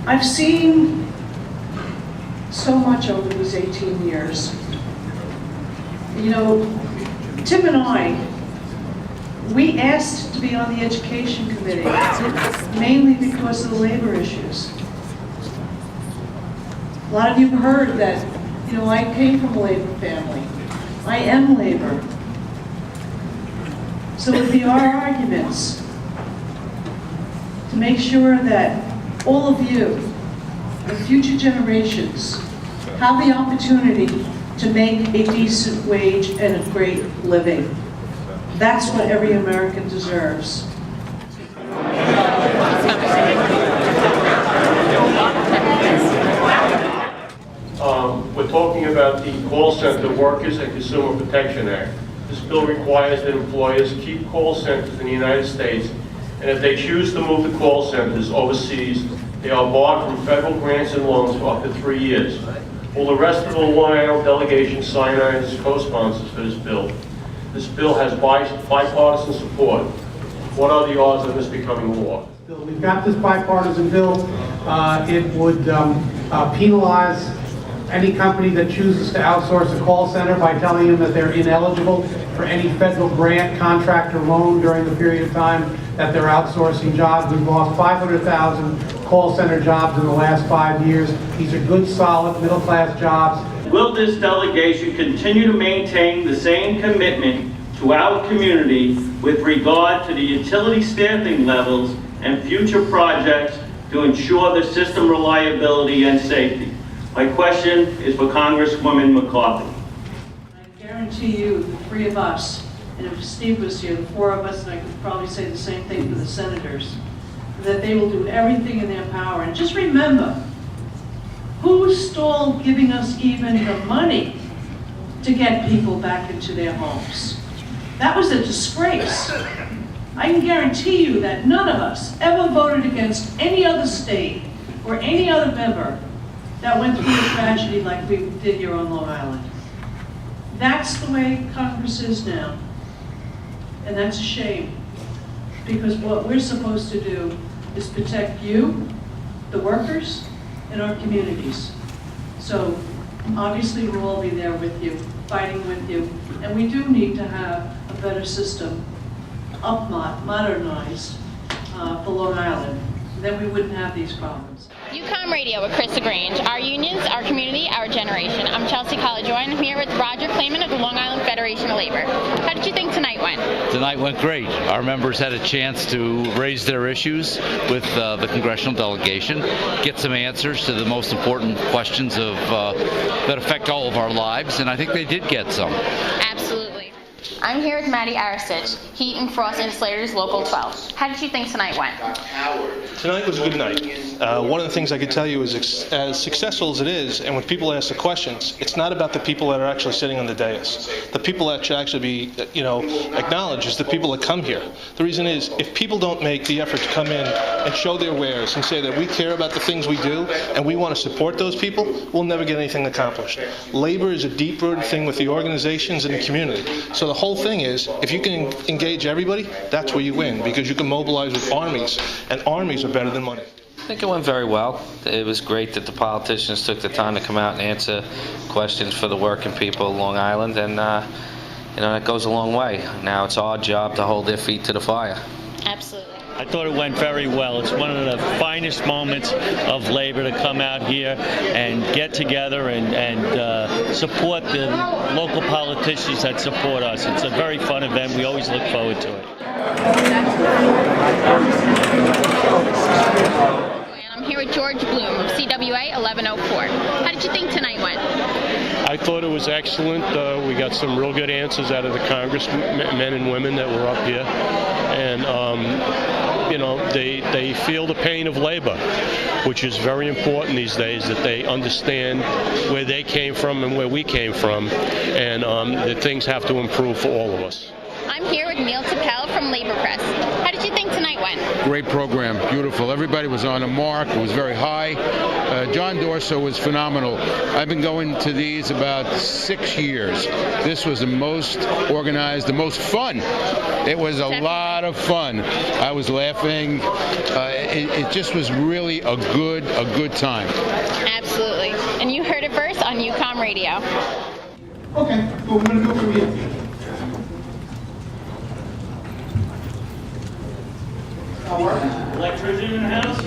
I've seen so much over these 18 years. You know, Tim and I, we asked to be on the Education Committee, mainly because of the labor issues. A lot of you have heard that, you know, I came from a labor family. I am labor. So it would be our arguments to make sure that all of you, the future generations, have the opportunity to make a decent wage and a great living. That's what every American deserves. We're talking about the Call Center Workers and Consumer Protection Act. This bill requires that employers keep call centers in the United States, and if they choose to move the call centers overseas, they are barred from federal grants and loans for up to 3 years. Will the rest of the Long Island delegation sign on as co-sponsors for this bill? This bill has bipartisan support. What are the odds of this becoming law? We've got this bipartisan bill. It would penalize any company that chooses to outsource a call center by telling them that they're ineligible for any federal grant, contract, or loan during the period of time that they're outsourcing jobs. We've lost 500,000 call center jobs in the last 5 years. These are good, solid, middle-class jobs. Will this delegation continue to maintain the same commitment to our community with regard to the utility staffing levels and future projects to ensure the system reliability and safety? My question is for Congresswoman McCarthy. I guarantee you, the three of us, and if Steve was here, the four of us, and I could probably say the same thing for the senators, that they will do everything in their power. And just remember, who stalled giving us even the money to get people back into their homes? That was a disgrace. I can guarantee you that none of us ever voted against any other state or any other member that went through a tragedy like we did here on Long Island. That's the way Congress is now. And that's a shame, because what we're supposed to do is protect you, the workers, and our communities. So obviously we'll all be there with you, fighting with you, and we do need to have a better system, modernized for Long Island. Then we wouldn't have these problems. UCOMM Radio with Chris LaGrange. Our unions, our community, our generation. I'm Chelsea College-Joy, and I'm here with Roger Clayman of the Long Island Federation of Labor. How did you think tonight went? Tonight went great. Our members had a chance to raise their issues with the congressional delegation, get some answers to the most important questions that affect all of our lives, and I think they did get some. Absolutely. I'm here with Maddie Aristich, Heat and Frost Insulators Local 12. How did you think tonight went? Tonight was a good night. One of the things I could tell you is, as successful as it is, and when people ask the questions, it's not about the people that are actually sitting on the dais. The people that should actually be, acknowledged is the people that come here. The reason is, if people don't make the effort to come in and show their wares and say that we care about the things we do and we want to support those people, we'll never get anything accomplished. Labor is a deep-rooted thing with the organizations and the community. So the whole thing is, if you can engage everybody, that's where you win, because you can mobilize with armies, and armies are better than money. I think it went very well. It was great that the politicians took the time to come out and answer questions for the working people of Long Island, and that goes a long way. Now it's our job to hold their feet to the fire. Absolutely. I thought it went very well. It's one of the finest moments of labor to come out here and get together and support the local politicians that support us. It's a very fun event. We always look forward to it. I'm here with George Bloom of CWA 1104. How did you think tonight went? I thought it was excellent. We got some real good answers out of the congressmen and women that were up here. And, they feel the pain of labor, which is very important these days, that they understand where they came from and where we came from, and that things have to improve for all of us. I'm here with Neil Tappel from Labor Press. How did you think tonight went? Great program, beautiful. Everybody was on a mark. It was very high. John Dorso was phenomenal. I've been going to these about 6 years. This was the most organized, the most fun. It was a lot of fun. I was laughing. It just was really a good time. Absolutely. And you heard it first on UCOMM Radio. Okay, well, we're going to go from here. Electrician in the house?